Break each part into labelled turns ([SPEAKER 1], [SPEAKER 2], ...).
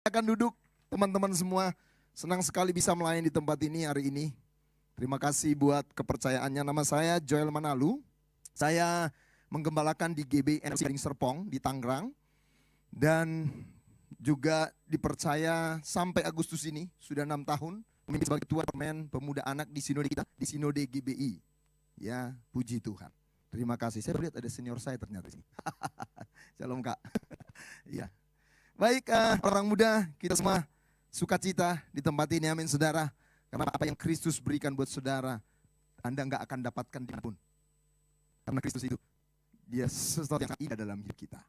[SPEAKER 1] Akan duduk teman-teman semua. Senang sekali bisa melayani di tempat ini hari ini. Terima kasih buat kepercayaannya. Nama saya Joel Manalu. Saya menggembalakan di GBI NLC Serpong di Tangerang. Dan juga dipercaya sampai Agustus ini, sudah 6 tahun, memimpin sebagai ketua Departemen Pemuda Anak di Sinode kita, di Sinode GBI. Ya, puji Tuhan. Terima kasih. Saya lihat ada senior saya ternyata di sini. Shalom Kak. Ya. Baik, orang muda, kita semua sukacita di tempat ini, amin saudara. Karena apa yang Kristus berikan buat saudara, Anda nggak akan dapatkan dimanapun. Karena Kristus itu, dia sesuatu yang indah dalam hidup kita.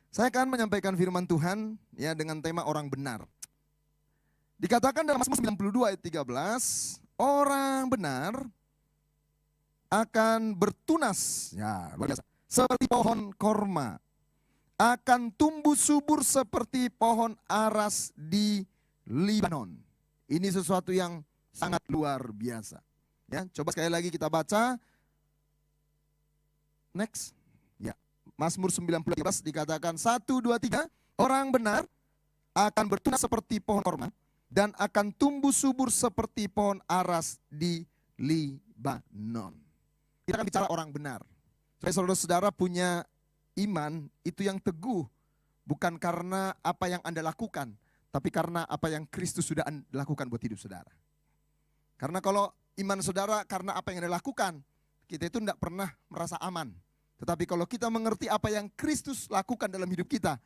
[SPEAKER 1] Saya akan menyampaikan firman Tuhan ya dengan tema orang benar. Dikatakan dalam Mazmur 92 ayat 13, orang benar akan bertunas, ya luar biasa, seperti pohon korma, akan tumbuh subur seperti pohon aras di Libanon. Ini sesuatu yang sangat luar biasa. Ya, coba sekali lagi kita baca. Next. Ya, Mazmur 93 dikatakan 1, 2, 3, orang benar akan bertunas seperti pohon korma dan akan tumbuh subur seperti pohon aras di Libanon. Kita akan bicara orang benar. Saudara-saudara punya iman itu yang teguh, bukan karena apa yang Anda lakukan, tapi karena apa yang Kristus sudah lakukan buat hidup saudara. Karena kalau iman saudara karena apa yang Anda lakukan, kita itu tidak pernah merasa aman. Tetapi kalau kita mengerti apa yang Kristus lakukan dalam hidup kita,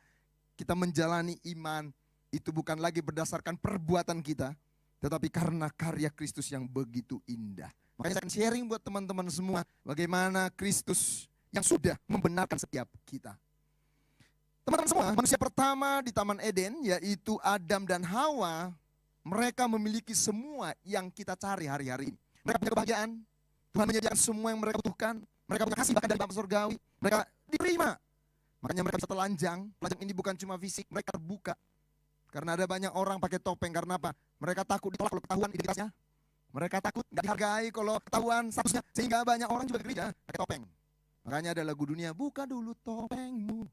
[SPEAKER 1] kita menjalani iman itu bukan lagi berdasarkan perbuatan kita, tetapi karena karya Kristus yang begitu indah. Makanya saya akan sharing buat teman-teman semua, bagaimana Kristus yang sudah membenarkan setiap kita. Teman-teman semua, manusia pertama di Taman Eden yaitu Adam dan Hawa, mereka memiliki semua yang kita cari hari-hari ini. Mereka punya kebahagiaan, Tuhan menyediakan semua yang mereka butuhkan, mereka punya kasih bahkan dari Bapa Surgawi, mereka diterima. Makanya mereka bisa telanjang ini bukan cuma fisik, mereka terbuka. Karena ada banyak orang pakai topeng, karena apa? Mereka takut ditolak kalau ketahuan identitasnya. Mereka takut gak dihargai kalau ketahuan statusnya, sehingga banyak orang juga gereja pakai topeng. Makanya ada lagu dunia, buka dulu topengmu.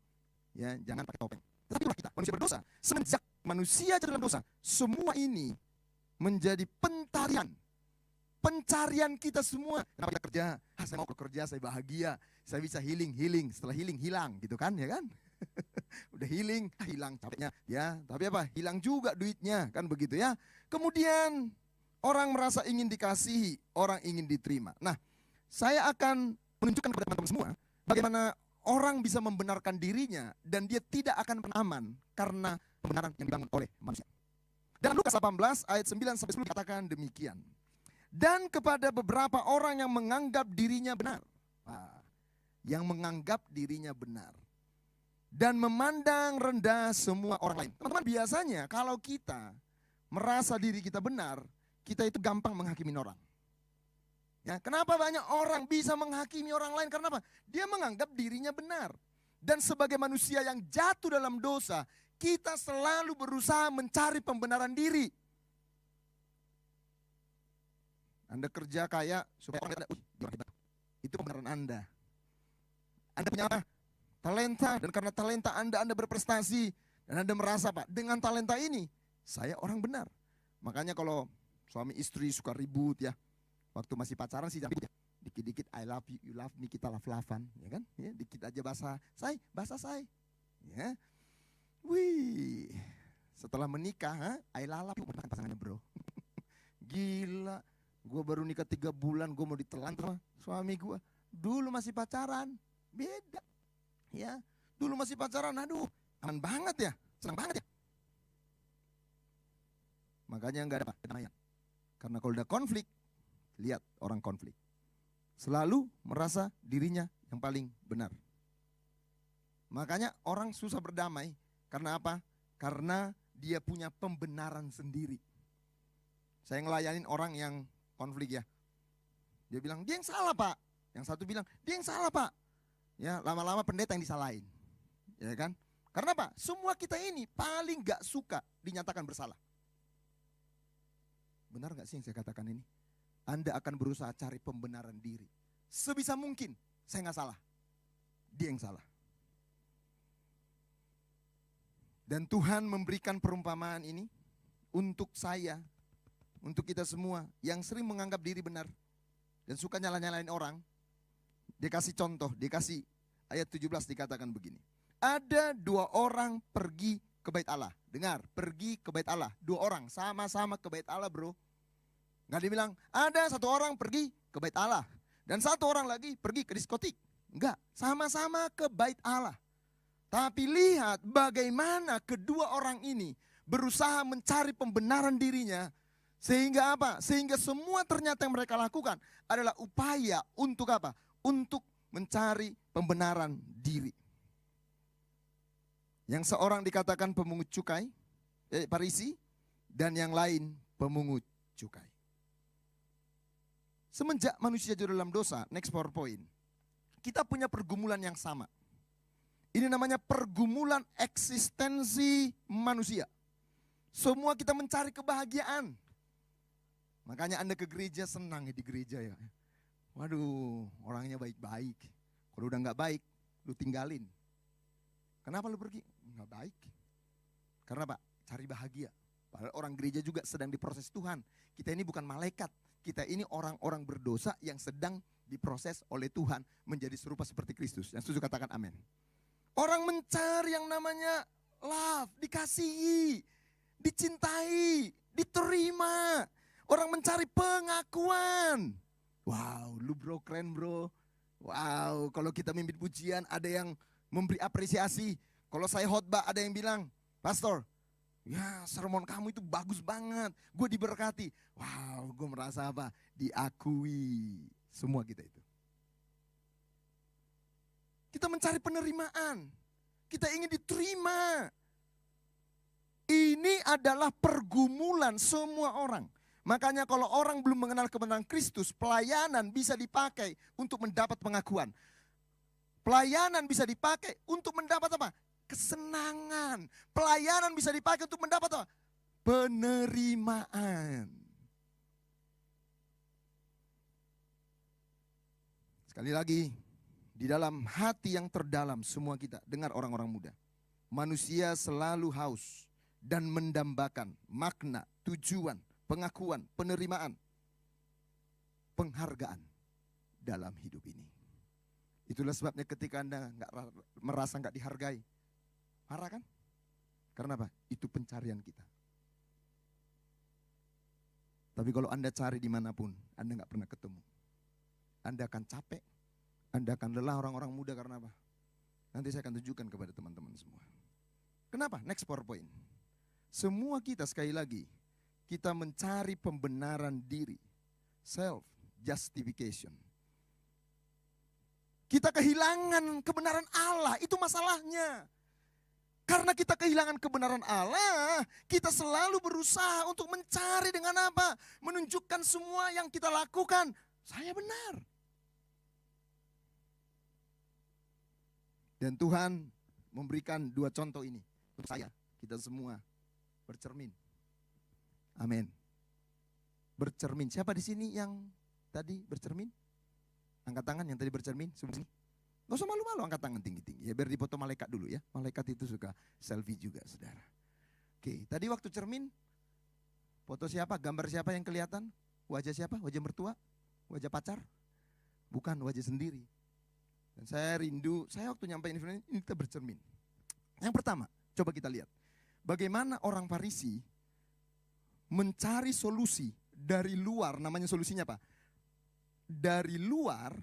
[SPEAKER 1] Ya, jangan pakai topeng. Tetapi itulah kita, manusia berdosa. Semenjak manusia jatuh dalam dosa, semua ini menjadi pencarian kita semua. Kenapa kita kerja? Saya mau kerja, saya bahagia, saya bisa healing. Setelah healing, hilang gitu kan, ya kan? Udah healing, hilang capeknya. Ya, tapi apa? Hilang juga duitnya, kan begitu ya. Kemudian orang merasa ingin dikasihi, orang ingin diterima. Nah, saya akan menunjukkan kepada teman-teman semua bagaimana orang bisa membenarkan dirinya dan dia tidak akan pernah aman karena pembenaran yang dibangun oleh manusia. Dan Lukas 18 ayat 9-10 dikatakan demikian. Dan kepada beberapa orang yang menganggap dirinya benar. Yang menganggap dirinya benar. Dan memandang rendah semua orang lain. Teman-teman, biasanya kalau kita merasa diri kita benar, kita itu gampang menghakimi orang. Ya, kenapa banyak orang bisa menghakimi orang lain? Karena apa? Dia menganggap dirinya benar. Dan sebagai manusia yang jatuh dalam dosa, kita selalu berusaha mencari pembenaran diri. Anda kerja kaya supaya orang lihat, itu pembenaran Anda. Anda punya apa? Talenta, dan karena talenta Anda berprestasi. Dan Anda merasa, Pak, dengan talenta ini, saya orang benar. Makanya kalau suami istri suka ribut ya, waktu masih pacaran sih, dikit-dikit I love you, you love me, kita love-lovean, ya kan? Ya, dikit aja bahasa say, ya. Wih, setelah menikah, I love you, pasangannya bro. Gila, gue baru nikah 3 bulan, gue mau ditelan sama suami gue. Dulu masih pacaran, beda. Ya, dulu masih pacaran, aduh, aman banget ya, senang banget ya. Makanya nggak ada kedamaian. Karena kalau udah konflik, lihat orang konflik. Selalu merasa dirinya yang paling benar. Makanya orang susah berdamai. Karena apa? Karena dia punya pembenaran sendiri. Saya ngelayanin orang yang konflik ya. Dia bilang, dia yang salah Pak. Yang satu bilang, dia yang salah Pak. Ya, lama-lama pendeta yang disalahin. Ya kan? Karena apa? Semua kita ini paling gak suka dinyatakan bersalah. Benar gak sih yang saya katakan ini? Anda akan berusaha cari pembenaran diri. Sebisa mungkin, saya gak salah. Dia yang salah. Dan Tuhan memberikan perumpamaan ini untuk saya, untuk kita semua yang sering menganggap diri benar dan suka nyala-nyalain orang. Dia kasih contoh, dia kasih ayat 17 dikatakan begini. Ada 2 orang pergi ke bait Allah. Dengar, pergi ke bait Allah. 2 orang sama-sama ke bait Allah, bro. Nggak dibilang, ada 1 orang pergi ke bait Allah dan 1 orang lagi pergi ke diskotik. Enggak, sama-sama ke bait Allah. Tapi lihat bagaimana kedua orang ini berusaha mencari pembenaran dirinya. Sehingga apa? Sehingga semua ternyata yang mereka lakukan adalah upaya untuk apa? Untuk mencari pembenaran diri. Yang seorang dikatakan pemungut cukai, Farisi, dan yang lain pemungut cukai. Semenjak manusia jatuh dalam dosa, next PowerPoint, kita punya pergumulan yang sama. Ini namanya pergumulan eksistensi manusia. Semua kita mencari kebahagiaan. Makanya Anda ke gereja senang ya di gereja ya. Waduh, orangnya baik-baik. Kalau udah nggak baik, lu tinggalin. Kenapa lu pergi? Nggak baik. Karena Pak, cari bahagia. Padahal orang gereja juga sedang diproses Tuhan. Kita ini bukan malaikat. Kita ini orang-orang berdosa yang sedang diproses oleh Tuhan menjadi serupa seperti Kristus. Yang setuju katakan amin. Orang mencari yang namanya love, dikasihi, dicintai, diterima. Orang mencari pengakuan. Wow, lu bro keren bro. Wow, kalau kita mimpin pujian ada yang memberi apresiasi. Kalau saya khotbah ada yang bilang, Pastor, ya sermon kamu itu bagus banget. Gue diberkati. Wow, gue merasa apa? Diakui. Semua kita itu. Kita mencari penerimaan. Kita ingin diterima. Ini adalah pergumulan semua orang. Makanya kalau orang belum mengenal kebenaran Kristus, pelayanan bisa dipakai untuk mendapat pengakuan. Pelayanan bisa dipakai untuk mendapat apa? Kesenangan. Pelayanan bisa dipakai untuk mendapat apa? Penerimaan. Sekali lagi, di dalam hati yang terdalam semua kita, dengar orang-orang muda. Manusia selalu haus dan mendambakan makna, tujuan, pengakuan, penerimaan, penghargaan dalam hidup ini. Itulah sebabnya ketika Anda merasa nggak dihargai, marah kan? Karena apa? Itu pencarian kita. Tapi kalau Anda cari dimanapun, Anda nggak pernah ketemu. Anda akan capek, Anda akan lelah orang-orang muda karena apa? Nanti saya akan tunjukkan kepada teman-teman semua. Kenapa? Next PowerPoint. Semua kita sekali lagi, kita mencari pembenaran diri. Self justification. Kita kehilangan kebenaran Allah, itu masalahnya. Karena kita kehilangan kebenaran Allah, kita selalu berusaha untuk mencari dengan apa? Menunjukkan semua yang kita lakukan, saya benar. Dan Tuhan memberikan 2 contoh ini untuk saya, kita semua bercermin. Amin. Bercermin. Siapa di sini yang tadi bercermin? Angkat tangan yang tadi bercermin. Gak usah malu-malu, angkat tangan tinggi-tinggi. Ya biar dipoto malaikat dulu ya. Malaikat itu suka selfie juga, saudara. Oke, tadi waktu cermin, foto siapa? Gambar siapa yang kelihatan? Wajah siapa? Wajah mertua? Wajah pacar? Bukan, wajah sendiri. Dan saya rindu, saya waktu nyampein ini kita bercermin. Yang pertama, coba kita lihat. Bagaimana orang Farisi mencari solusi dari luar, namanya solusinya apa? Dari luar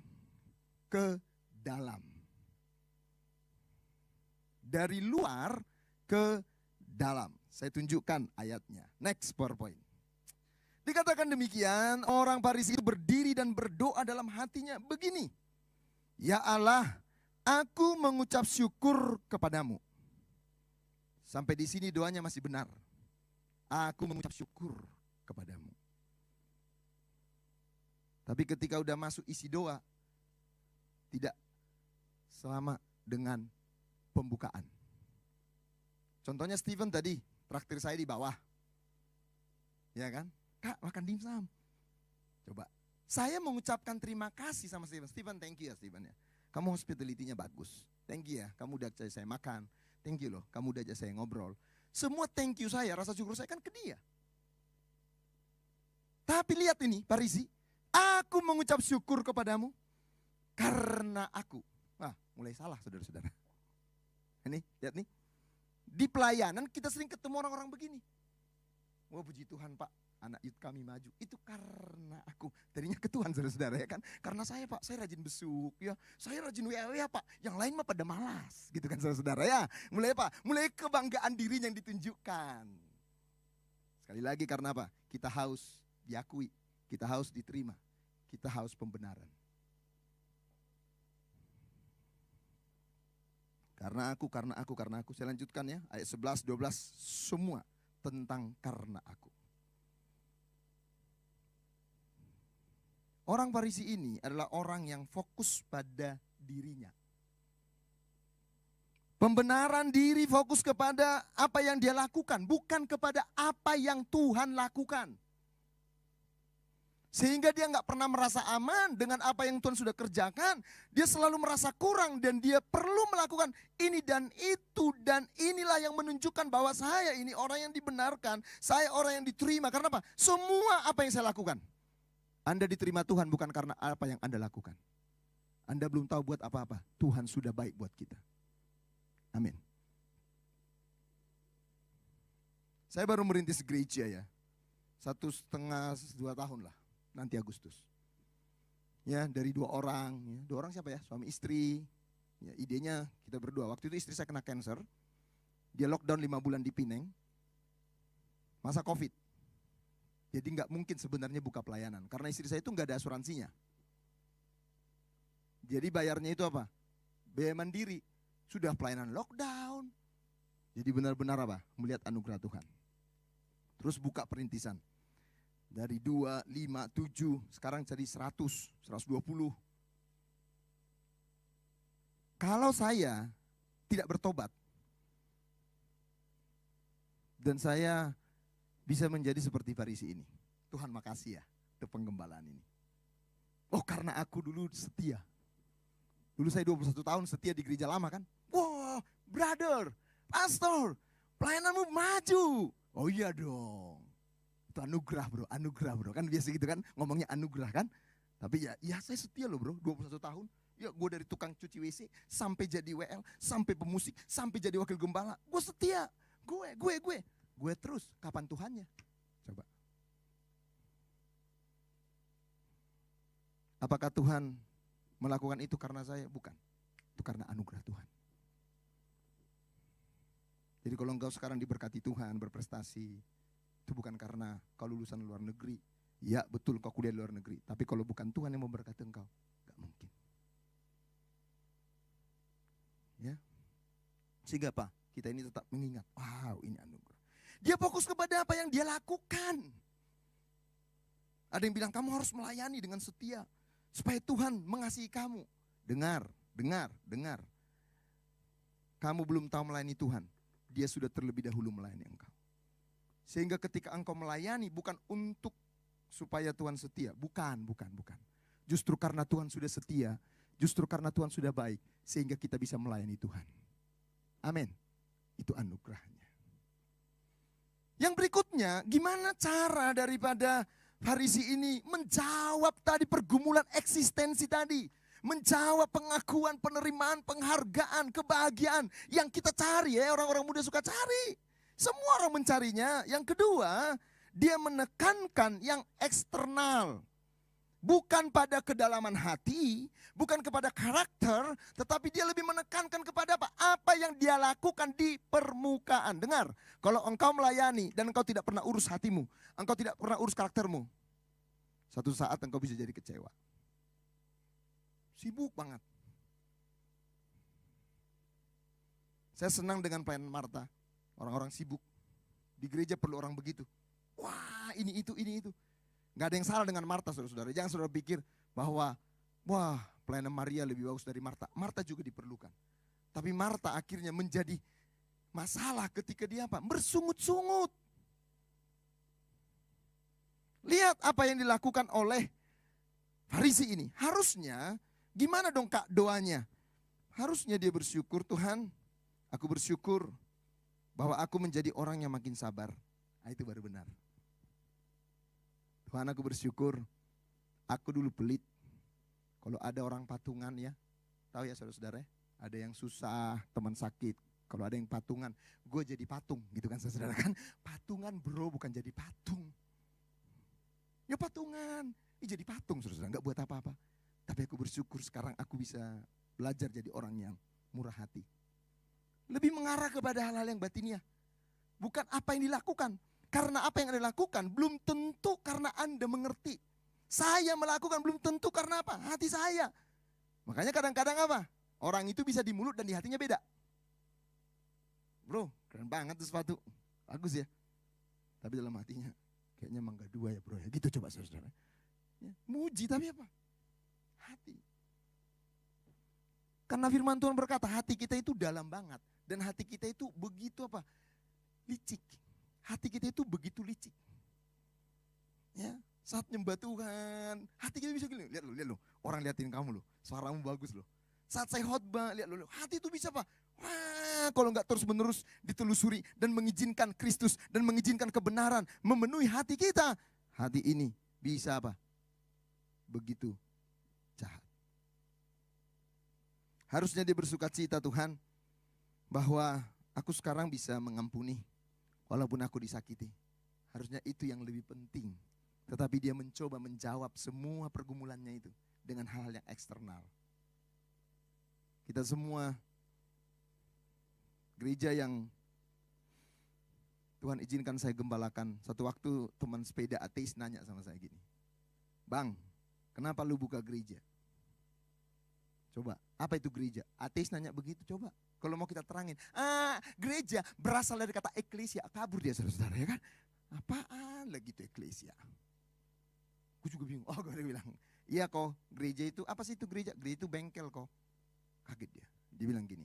[SPEAKER 1] ke dalam. Dari luar ke dalam. Saya tunjukkan ayatnya. Next PowerPoint. Dikatakan demikian, orang Farisi itu berdiri dan berdoa dalam hatinya begini. Ya Allah, aku mengucap syukur kepadamu. Sampai di sini doanya masih benar. Aku mengucap syukur kepadamu. Tapi ketika udah masuk isi doa, tidak sama dengan pembukaan. Contohnya Steven tadi, traktir saya di bawah. Ya kan? Kak, makan dimsum. Coba. Saya mengucapkan terima kasih sama Steven. Steven, thank you ya Steven ya. Kamu hospitality-nya bagus. Thank you ya, kamu udah saya makan. thank you loh, kamu udah ajak saya ngobrol. Semua thank you saya, rasa syukur saya kan ke dia. Tapi lihat ini, Farisi, aku mengucap syukur kepadamu karena aku. Wah, mulai salah saudara-saudara. Ini, lihat nih. Di pelayanan kita sering ketemu orang-orang begini. Wah, puji Tuhan Pak, anak youth kami maju. Itu karena aku. Tadinya ke Tuhan saudara-saudara ya kan. Karena saya Pak, saya rajin besuk ya. Saya rajin WA Pak. Yang lain mah pada malas. Gitu kan saudara-saudara ya. Mulai Pak, mulai kebanggaan diri yang ditunjukkan. Sekali lagi karena apa? Kita haus diakui. Kita haus diterima. Kita haus pembenaran. Karena aku. Saya lanjutkan ya. Ayat 11, 12 semua tentang karena aku. Orang Farisi ini adalah orang yang fokus pada dirinya. Pembenaran diri fokus kepada apa yang dia lakukan, bukan kepada apa yang Tuhan lakukan. Sehingga dia nggak pernah merasa aman dengan apa yang Tuhan sudah kerjakan. Dia selalu merasa kurang dan dia perlu melakukan ini dan itu. Dan inilah yang menunjukkan bahwa saya ini orang yang dibenarkan. Saya orang yang diterima. Karena apa? Semua apa yang saya lakukan. Anda diterima Tuhan bukan karena apa yang Anda lakukan. Anda belum tahu buat apa-apa. Tuhan sudah baik buat kita. Amin. Saya baru merintis gereja ya. 1,5-2 tahun lah. Nanti Agustus. Ya, dari 2 orang. Ya. 2 orang siapa ya? Suami istri. Ya, idenya kita berdua. Waktu itu istri saya kena cancer. Dia lockdown 5 bulan di Pineng. Masa COVID. Jadi nggak mungkin sebenarnya buka pelayanan. Karena istri saya itu nggak ada asuransinya. Jadi bayarnya itu apa? Biaya mandiri. Sudah pelayanan lockdown. Jadi benar-benar apa? Melihat anugerah Tuhan. Terus buka perintisan. Dari 2, 5, 7, sekarang jadi 100, 120. Kalau saya tidak bertobat, dan saya bisa menjadi seperti Farisi ini. Tuhan makasih ya, untuk penggembalaan ini. Oh karena aku dulu setia. Dulu saya 21 tahun setia di gereja lama kan. Wah, brother, pastor, pelayananmu maju. Oh iya dong. Itu anugerah bro. Kan biasa gitu kan, ngomongnya anugerah kan. Tapi ya saya setia loh bro, 21 tahun. Ya gue dari tukang cuci WC, sampai jadi WL, sampai pemusik, sampai jadi wakil gembala. Gue setia, gue terus, kapan Tuhannya? Coba. Apakah Tuhan melakukan itu karena saya? Bukan, itu karena anugerah Tuhan. Jadi kalau engkau sekarang diberkati Tuhan, berprestasi, itu bukan karena kau lulusan luar negeri. Ya betul kau kuliah di luar negeri. Tapi kalau bukan Tuhan yang memberkati engkau, gak mungkin. Ya, sehingga apa? Kita ini tetap mengingat, wow ini anugerah. Dia fokus kepada apa yang dia lakukan. Ada yang bilang kamu harus melayani dengan setia. Supaya Tuhan mengasihi kamu. Dengar. Kamu belum tahu melayani Tuhan. Dia sudah terlebih dahulu melayani engkau. Sehingga ketika engkau melayani bukan untuk supaya Tuhan setia. Bukan. Justru karena Tuhan sudah setia. Justru karena Tuhan sudah baik. Sehingga kita bisa melayani Tuhan. Amin. Itu anugerahnya. Yang berikutnya, gimana cara daripada Farisi ini menjawab tadi pergumulan eksistensi tadi. Menjawab pengakuan, penerimaan, penghargaan, kebahagiaan yang kita cari ya, orang-orang muda suka cari. Semua orang mencarinya. Yang kedua, dia menekankan yang eksternal. Bukan pada kedalaman hati, bukan kepada karakter, tetapi dia lebih menekankan kepada apa? Apa yang dia lakukan di permukaan. Dengar, kalau engkau melayani dan engkau tidak pernah urus hatimu, engkau tidak pernah urus karaktermu, satu saat engkau bisa jadi kecewa. Sibuk banget. Saya senang dengan pelayanan Marta. Orang-orang sibuk. Di gereja perlu orang begitu. Wah ini itu. Gak ada yang salah dengan Marta saudara-saudara. Jangan saudara pikir bahwa wah pelayanan Maria lebih bagus dari Marta. Marta juga diperlukan. Tapi Marta akhirnya menjadi masalah ketika dia apa? Bersungut-sungut. Lihat apa yang dilakukan oleh Farisi ini. Harusnya gimana dong kak doanya? Harusnya dia bersyukur, Tuhan Aku bersyukur bahwa aku menjadi orang yang makin sabar. Nah, itu baru benar. Tuhan, aku bersyukur aku dulu pelit. Kalau ada orang patungan ya, tahu ya saudara-saudara, ada yang susah, teman sakit. Kalau ada yang patungan, gue jadi patung gitu kan saudara kan. Patungan bro, bukan jadi patung. Ya patungan, ini jadi patung saudara, gak buat apa-apa. Tapi aku bersyukur sekarang aku bisa belajar jadi orang yang murah hati. Lebih mengarah kepada hal-hal yang batiniah. Bukan apa yang dilakukan. Karena apa yang Anda lakukan belum tentu karena Anda mengerti. Saya melakukan belum tentu karena apa? Hati saya. Makanya kadang-kadang apa? Orang itu bisa di mulut dan di hatinya beda. Bro, keren banget tuh sepatu. Bagus ya. Tapi dalam hatinya kayaknya mangga dua ya bro ya. Gitu coba saudara. Ya, muji tapi apa? Hati. Karena firman Tuhan berkata hati kita itu dalam banget. Dan hati kita itu begitu apa? Licik. Hati kita itu begitu licik. Ya, saat nyembah Tuhan, hati kita bisa gini, lihat lo, orang liatin kamu lo, suaramu bagus lo. Saat saya khotbah, lihat lo, hati itu bisa apa? Wah, kalau nggak terus menerus ditelusuri dan mengizinkan Kristus dan mengizinkan kebenaran memenuhi hati kita, hati ini bisa apa? Begitu jahat. Harusnya dia bersuka cita Tuhan, bahwa aku sekarang bisa mengampuni walaupun aku disakiti. Harusnya itu yang lebih penting. Tetapi dia mencoba menjawab semua pergumulannya itu dengan hal-hal yang eksternal. Kita semua gereja yang Tuhan izinkan saya gembalakan. Satu waktu teman sepeda ateis nanya sama saya gini, Bang, kenapa lu buka gereja? Coba, apa itu gereja? Ateis nanya begitu, coba. Kalau mau kita terangin, gereja berasal dari kata eklesia. Kabur dia saudara-saudara ya kan. Apaan lagi itu eklesia? Gue juga bingung. Oh, gue bilang, iya kok gereja itu, apa sih itu gereja? Gereja itu bengkel kok. Kaget dia. Dia bilang gini,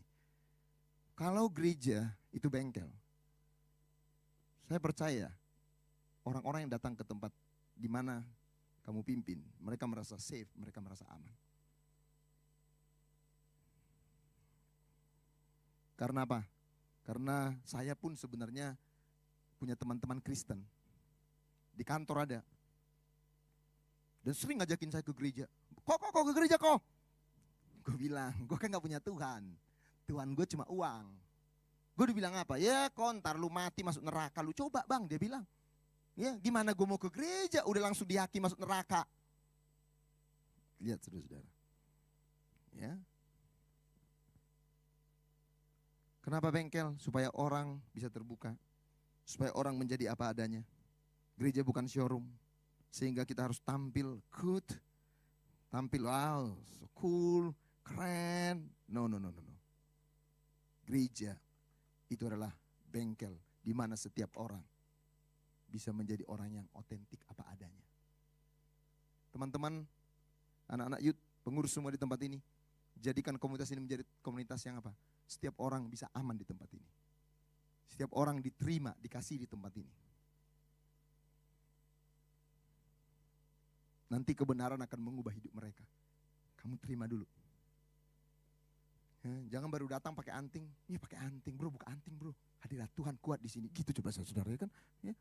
[SPEAKER 1] kalau gereja itu bengkel, saya percaya orang-orang yang datang ke tempat di mana kamu pimpin, mereka merasa safe, mereka merasa aman. Karena apa? Karena saya pun sebenarnya punya teman-teman Kristen. Di kantor ada. Dan sering ngajakin saya ke gereja. Kok ke gereja kok? Gue bilang, gue kan gak punya Tuhan. Tuhan gue cuma uang. Gue dibilang apa? Ya ntar lu mati masuk neraka. Lu coba bang, dia bilang. Ya gimana gue mau ke gereja, udah langsung dihakimi masuk neraka. Lihat saudara-saudara. Ya. Kenapa bengkel? Supaya orang bisa terbuka. Supaya orang menjadi apa adanya. Gereja bukan showroom. Sehingga kita harus tampil good. Tampil wow, so cool, keren. No. Gereja itu adalah bengkel di mana setiap orang bisa menjadi orang yang otentik apa adanya. Teman-teman, anak-anak youth, pengurus semua di tempat ini, jadikan komunitas ini menjadi komunitas yang apa? Setiap orang bisa aman di tempat ini. Setiap orang diterima, dikasih di tempat ini. Nanti kebenaran akan mengubah hidup mereka. Kamu terima dulu. Ya, jangan baru datang pakai anting. Iya pakai anting bro, buka anting bro. Hadirat Tuhan kuat di sini. Gitu coba saudara ya kan. Ya.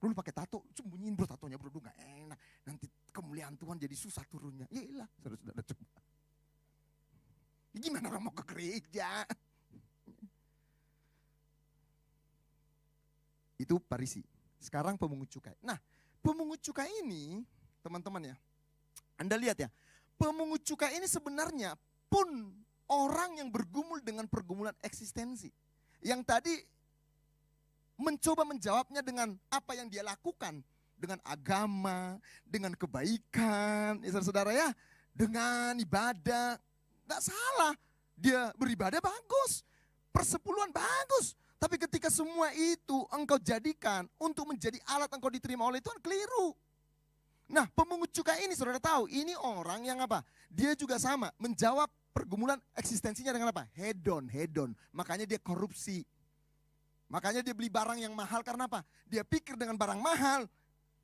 [SPEAKER 1] Lu pakai tato, sembunyiin bro tatonya bro, lu gak enak. Nanti kemuliaan Tuhan jadi susah turunnya. Ya iyalah, saudara-saudara coba. Ya, gimana orang mau ke gereja? Itu Farisi. Sekarang pemungut cukai. Nah, pemungut cukai ini, teman-teman ya, Anda lihat ya, pemungut cukai ini sebenarnya pun orang yang bergumul dengan pergumulan eksistensi. Yang tadi mencoba menjawabnya dengan apa yang dia lakukan. Dengan agama, dengan kebaikan, ya saudara ya, dengan ibadah. Gak salah, dia beribadah bagus, persepuluhan bagus. Tapi ketika semua itu engkau jadikan untuk menjadi alat engkau diterima oleh Tuhan, keliru. Nah, pemungut cukai ini saudara tahu, ini orang yang apa? Dia juga sama, menjawab pergumulan eksistensinya dengan apa? Hedon. Makanya dia korupsi. Makanya dia beli barang yang mahal karena apa? Dia pikir dengan barang mahal,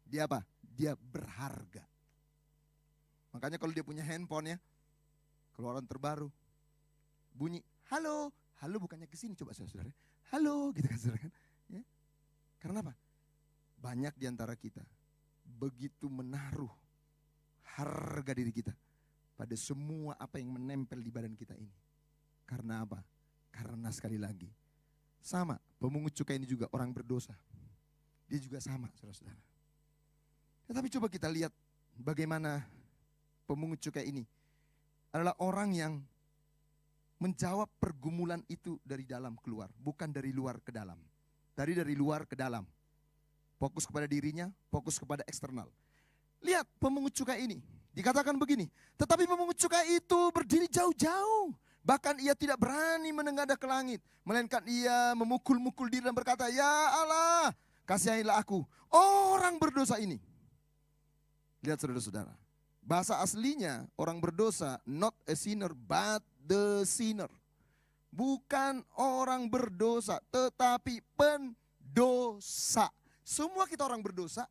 [SPEAKER 1] dia apa? Dia berharga. Makanya kalau dia punya handphone ya, keluaran terbaru, bunyi, halo, Halo bukannya ke sini, coba saudara. Halo gitu kan saudara kan. Ya. Karena apa? Banyak di antara kita begitu menaruh harga diri kita pada semua apa yang menempel di badan kita ini. Karena apa? Karena sekali lagi, sama pemungut cukai ini juga orang berdosa. Dia juga sama saudara-saudara. Tetapi coba kita lihat bagaimana pemungut cukai ini adalah orang yang menjawab pergumulan itu dari dalam keluar, bukan dari luar ke dalam. Dari luar ke dalam. Fokus kepada dirinya, fokus kepada eksternal. Lihat pemungut cukai ini, dikatakan begini, tetapi pemungut cukai itu berdiri jauh-jauh. Bahkan ia tidak berani menengadah ke langit, melainkan ia memukul-mukul diri dan berkata, ya Allah, kasihilah aku, orang berdosa ini. Lihat saudara-saudara, bahasa aslinya orang berdosa, not a sinner but the sinner. Bukan orang berdosa, tetapi pendosa. Semua kita orang berdosa,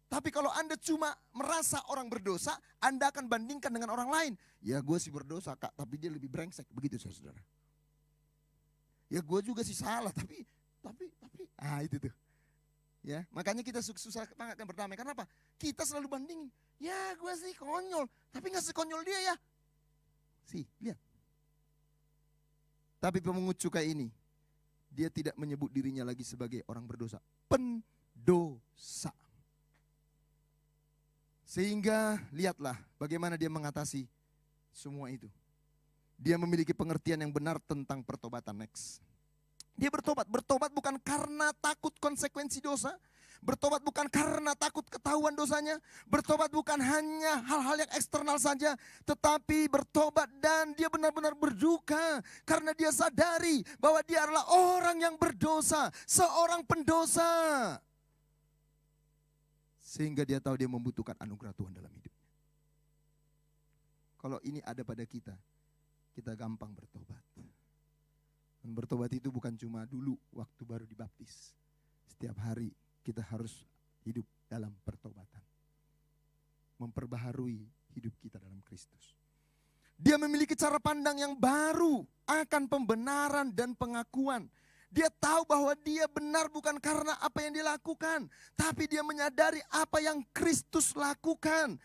[SPEAKER 1] tapi kalau Anda cuma merasa orang berdosa, Anda akan bandingkan dengan orang lain. Ya gue sih berdosa kak, tapi dia lebih brengsek, begitu saudara. Ya gue juga sih salah, tapi, itu tuh. Ya, makanya kita susah banget yang berdamai. Karena apa? Kita selalu bandingin. Ya gue sih konyol, tapi gak sekonyol dia ya. Lihat. Tapi pemungut cukai ini, dia tidak menyebut dirinya lagi sebagai orang berdosa. Pendosa. Sehingga lihatlah bagaimana dia mengatasi semua itu. Dia memiliki pengertian yang benar tentang pertobatan. Next. Dia bertobat bukan karena takut konsekuensi dosa. Bertobat bukan karena takut ketahuan dosanya. Bertobat bukan hanya hal-hal yang eksternal saja. Tetapi bertobat dan dia benar-benar berduka. Karena dia sadari bahwa dia adalah orang yang berdosa. Seorang pendosa. Sehingga dia tahu dia membutuhkan anugerah Tuhan dalam hidupnya. Kalau ini ada pada kita, kita gampang bertobat. Dan bertobat itu bukan cuma dulu waktu baru dibaptis. Setiap hari kita harus hidup dalam pertobatan. Memperbaharui hidup kita dalam Kristus. Dia memiliki cara pandang yang baru akan pembenaran dan pengakuan. Dia tahu bahwa dia benar bukan karena apa yang dia lakukan, tapi dia menyadari apa yang Kristus lakukan.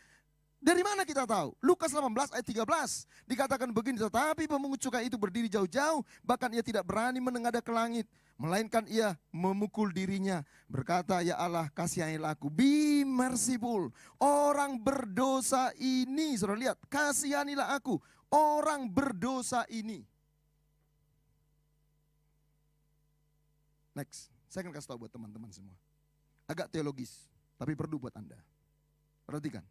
[SPEAKER 1] Dari mana kita tahu? Lukas 18 ayat 13 dikatakan begini, tetapi pemungut cukai itu berdiri jauh-jauh, bahkan ia tidak berani menengadah ke langit, melainkan ia memukul dirinya, berkata, ya Allah, kasihanilah aku, be merciful. Orang berdosa ini, saudara lihat, kasihanilah aku, orang berdosa ini. Next, saya akan kasih tahu buat teman-teman semua. Agak teologis, tapi perlu buat Anda. Perhatikan.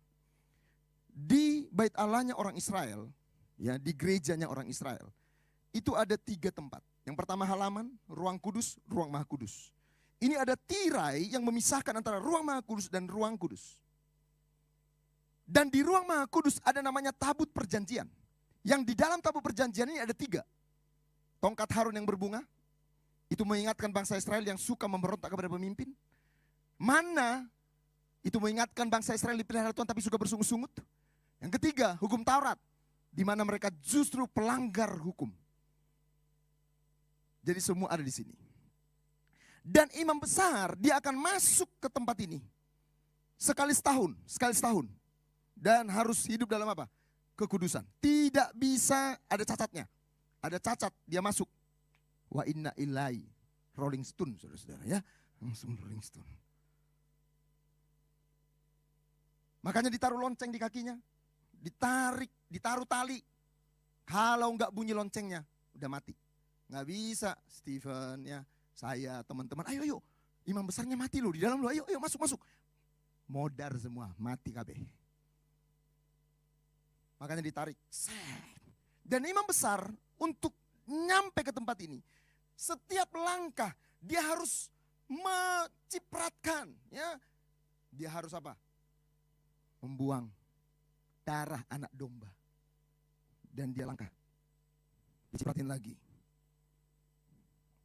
[SPEAKER 1] Di bait Allahnya orang Israel, ya di gerejanya orang Israel, itu ada 3 tempat. Yang pertama halaman, ruang kudus, ruang maha kudus. Ini ada tirai yang memisahkan antara ruang maha kudus dan ruang kudus. Dan di ruang maha kudus ada namanya tabut perjanjian. Yang di dalam tabut perjanjian ini ada 3. Tongkat Harun yang berbunga, itu mengingatkan bangsa Israel yang suka memberontak kepada pemimpin. Mana, itu mengingatkan bangsa Israel dipelihara Tuhan tapi suka bersungut-sungut. Yang ketiga, hukum Taurat, di mana mereka justru pelanggar hukum. Jadi semua ada di sini. Dan imam besar, dia akan masuk ke tempat ini sekali setahun. Dan harus hidup dalam apa? Kekudusan. Tidak bisa ada cacatnya. Ada cacat, dia masuk. Wa inna ilai, Rolling Stone, saudara-saudara ya. Langsung Rolling Stone. Makanya ditaruh lonceng di kakinya. Ditaruh tali. Kalau enggak bunyi loncengnya, udah mati. Enggak bisa, Stephen ya, saya, teman-teman, ayo, imam besarnya mati loh di dalam loh, ayo, masuk. Modar semua, mati KB. Makanya ditarik. Dan imam besar untuk nyampe ke tempat ini, setiap langkah dia harus mencipratkan, ya. Dia harus apa? Membuang darah anak domba. Dan dia langkah. Dicipratin lagi.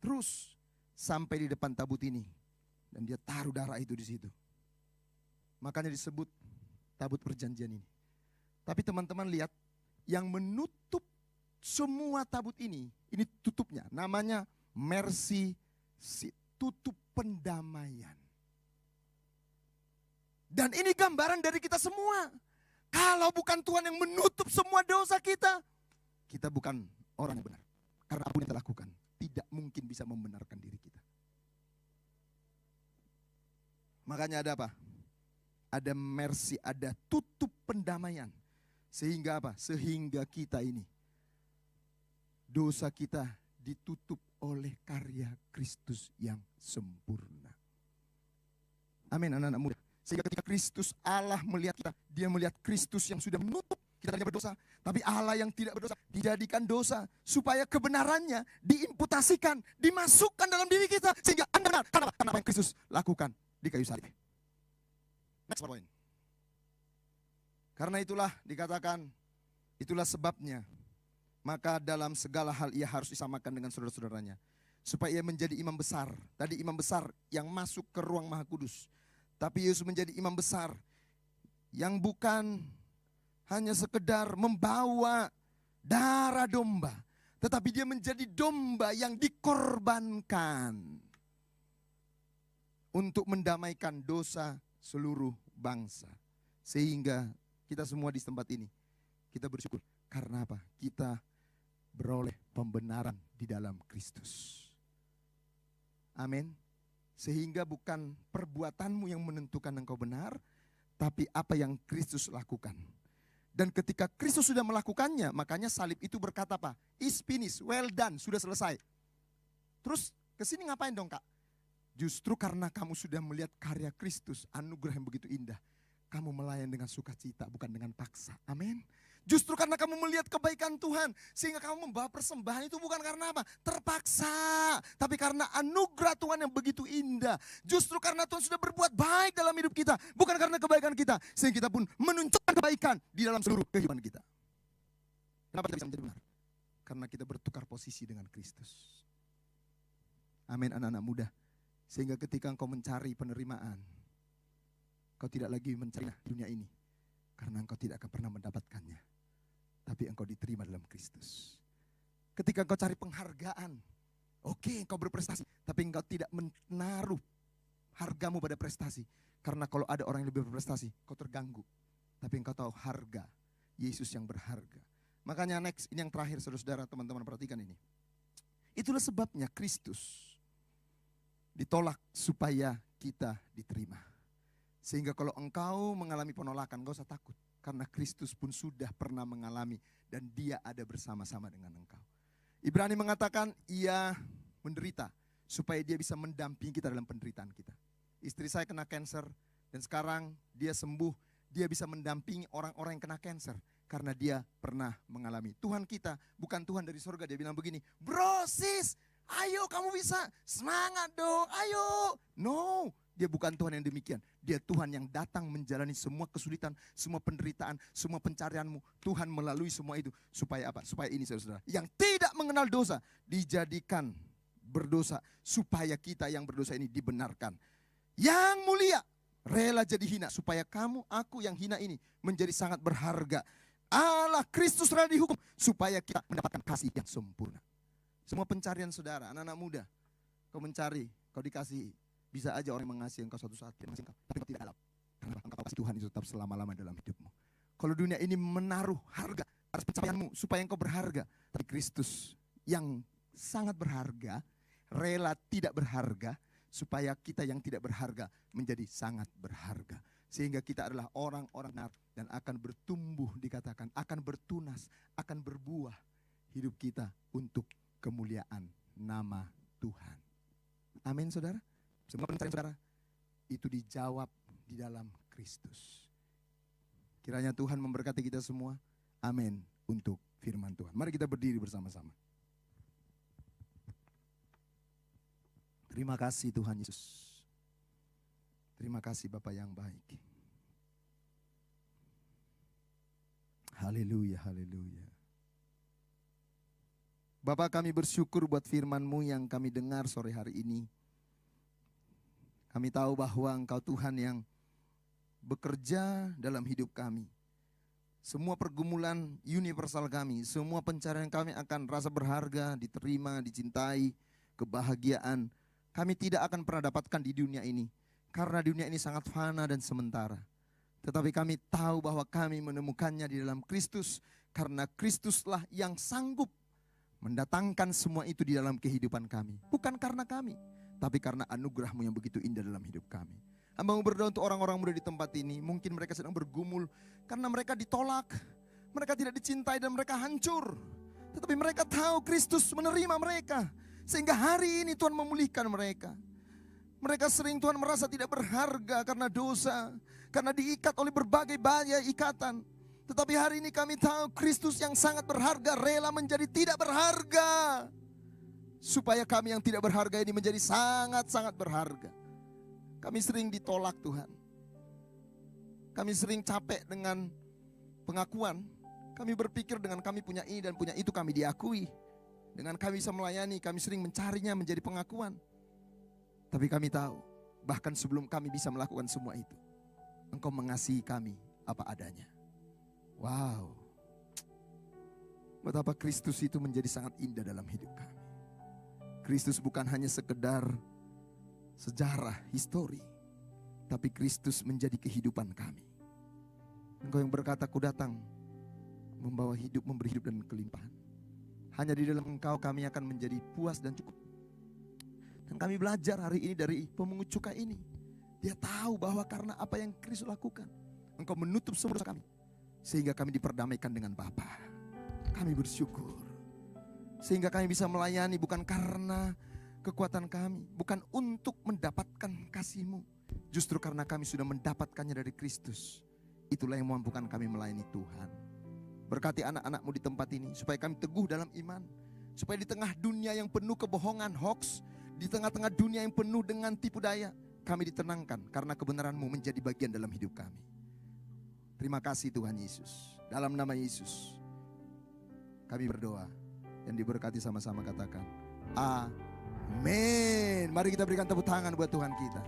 [SPEAKER 1] Terus sampai di depan tabut ini. Dan dia taruh darah itu di situ. Makanya disebut tabut perjanjian ini. Tapi teman-teman lihat, yang menutup semua tabut ini tutupnya. Namanya mercy seat, tutup pendamaian. Dan ini gambaran dari kita semua. Kalau bukan Tuhan yang menutup semua dosa kita bukan orang yang benar. Karena apa yang kita lakukan tidak mungkin bisa membenarkan diri kita. Makanya ada apa? Ada mercy, ada tutup pendamaian. Sehingga apa? Sehingga kita ini, dosa kita ditutup oleh karya Kristus yang sempurna. Amin, anak-anak muda. Sehingga ketika Kristus Allah melihat kita, dia melihat Kristus yang sudah menutup kita tadinya berdosa. Tapi Allah yang tidak berdosa dijadikan dosa supaya kebenarannya diimputasikan, dimasukkan dalam diri kita. Sehingga Anda benar. Karena apa yang Kristus lakukan di kayu salib. Next point. Karena itulah dikatakan, itulah sebabnya. Maka dalam segala hal ia harus disamakan dengan saudara-saudaranya. Supaya ia menjadi imam besar. Tadi imam besar yang masuk ke ruang maha kudus. Tapi Yesus menjadi imam besar yang bukan hanya sekedar membawa darah domba. Tetapi dia menjadi domba yang dikorbankan. Untuk mendamaikan dosa seluruh bangsa. Sehingga kita semua di tempat ini, kita bersyukur. Karena apa? Kita beroleh pembenaran di dalam Kristus. Amin. Sehingga bukan perbuatanmu yang menentukan engkau benar, tapi apa yang Kristus lakukan. Dan ketika Kristus sudah melakukannya, makanya salib itu berkata apa? Is finished, well done, sudah selesai. Terus kesini ngapain dong Kak? Justru karena kamu sudah melihat karya Kristus, anugerah yang begitu indah. Kamu melayani dengan sukacita, bukan dengan paksa. Amin. Justru karena kamu melihat kebaikan Tuhan, sehingga kamu membawa persembahan itu bukan karena apa? Terpaksa. Tapi karena anugerah Tuhan yang begitu indah. Justru karena Tuhan sudah berbuat baik dalam hidup kita, bukan karena kebaikan kita. Sehingga kita pun menunjukkan kebaikan di dalam seluruh kehidupan kita. Kenapa kita bisa menjadi benar? Karena kita bertukar posisi dengan Kristus. Amin, anak-anak muda. Sehingga ketika engkau mencari penerimaan, kau tidak lagi mencari dunia ini. Karena engkau tidak akan pernah mendapatkannya. Tapi engkau diterima dalam Kristus. Ketika engkau cari penghargaan, oke, engkau berprestasi. Tapi engkau tidak menaruh hargamu pada prestasi. Karena kalau ada orang yang lebih berprestasi, kau terganggu. Tapi engkau tahu harga Yesus yang berharga. Makanya next, ini yang terakhir saudara-saudara, teman-teman perhatikan ini. Itulah sebabnya Kristus ditolak supaya kita diterima. Sehingga kalau engkau mengalami penolakan, engkau usah takut. Karena Kristus pun sudah pernah mengalami dan dia ada bersama-sama dengan engkau. Ibrani mengatakan ia menderita supaya dia bisa mendampingi kita dalam penderitaan kita. Istri saya kena kanker dan sekarang dia sembuh. Dia bisa mendampingi orang-orang yang kena kanker karena dia pernah mengalami. Tuhan kita bukan Tuhan dari surga. Dia bilang begini, bro sis, ayo kamu bisa, semangat dong, ayo. No. Dia bukan Tuhan yang demikian. Dia Tuhan yang datang menjalani semua kesulitan, semua penderitaan, semua pencarianmu. Tuhan melalui semua itu. Supaya apa? Supaya ini saudara-saudara. Yang tidak mengenal dosa dijadikan berdosa. Supaya kita yang berdosa ini dibenarkan. Yang mulia rela jadi hina. Supaya kamu, aku yang hina ini menjadi sangat berharga. Allah Kristus rela dihukum. Supaya kita mendapatkan kasih yang sempurna. Semua pencarian saudara, anak-anak muda. Kau mencari, kau dikasihi. Bisa aja orang mengasihi engkau suatu saat, dia mengasihi engkau, tapi engkau tidak dalam. Karena engkau kasih Tuhan itu tetap selama-lama dalam hidupmu. Kalau dunia ini menaruh harga atas pencapaianmu supaya engkau berharga. Tapi Kristus yang sangat berharga, rela tidak berharga, supaya kita yang tidak berharga menjadi sangat berharga. Sehingga kita adalah orang-orang benar dan akan bertumbuh, dikatakan, akan bertunas, akan berbuah hidup kita untuk kemuliaan nama Tuhan. Amin saudara. Semua pencarian saudara itu dijawab di dalam Kristus. Kiranya Tuhan memberkati kita semua. Amin untuk firman Tuhan. Mari kita berdiri bersama-sama. Terima kasih Tuhan Yesus. Terima kasih Bapa yang baik. Haleluya, haleluya. Bapa, kami bersyukur buat firman-Mu yang kami dengar sore hari ini. Kami tahu bahwa Engkau Tuhan yang bekerja dalam hidup kami. semua pergumulan universal kami, semua pencarian kami akan rasa berharga, diterima, dicintai, kebahagiaan. Kami tidak akan pernah dapatkan di dunia ini. Karena dunia ini sangat fana dan sementara. Tetapi kami tahu bahwa kami menemukannya di dalam Kristus. Karena Kristuslah yang sanggup mendatangkan semua itu di dalam kehidupan kami. Bukan karena kami, tapi karena anugerah-Mu yang begitu indah dalam hidup kami. Hamba mau berdoa untuk orang-orang muda di tempat ini. Mungkin mereka sedang bergumul karena mereka ditolak, mereka tidak dicintai dan mereka hancur. Tetapi mereka tahu Kristus menerima mereka. Sehingga hari ini Tuhan memulihkan mereka. Mereka sering Tuhan merasa tidak berharga karena dosa, karena diikat oleh berbagai bahaya ikatan. Tetapi hari ini kami tahu Kristus yang sangat berharga rela menjadi tidak berharga. Supaya kami yang tidak berharga ini menjadi sangat-sangat berharga. Kami sering ditolak Tuhan. Kami sering capek dengan pengakuan. Kami berpikir dengan kami punya ini dan punya itu kami diakui. Dengan kami bisa melayani, kami sering mencarinya menjadi pengakuan. Tapi kami tahu, bahkan sebelum kami bisa melakukan semua itu, Engkau mengasihi kami apa adanya. Wow. Betapa Kristus itu menjadi sangat indah dalam hidup kami. Kristus bukan hanya sekedar sejarah, histori, tapi Kristus menjadi kehidupan kami. Engkau yang berkata, "Ku datang membawa hidup, memberi hidup dan kelimpahan." Hanya di dalam Engkau kami akan menjadi puas dan cukup. Dan kami belajar hari ini dari pemungut cukai ini. Dia tahu bahwa karena apa yang Kristus lakukan, Engkau menutup semua dosa kami. Sehingga kami diperdamaikan dengan Bapa. Kami bersyukur. Sehingga kami bisa melayani bukan karena kekuatan kami, bukan untuk mendapatkan kasih-Mu. Justru karena kami sudah mendapatkannya dari Kristus. Itulah yang memampukan kami melayani Tuhan. Berkati anak-anak-Mu di tempat ini, supaya kami teguh dalam iman. Supaya di tengah dunia yang penuh kebohongan, hoax, di tengah-tengah dunia yang penuh dengan tipu daya, kami ditenangkan karena kebenaran-Mu menjadi bagian dalam hidup kami. Terima kasih Tuhan Yesus. Dalam nama Yesus kami berdoa dan diberkati, sama-sama katakan amin. Mari kita berikan tepuk tangan buat Tuhan kita.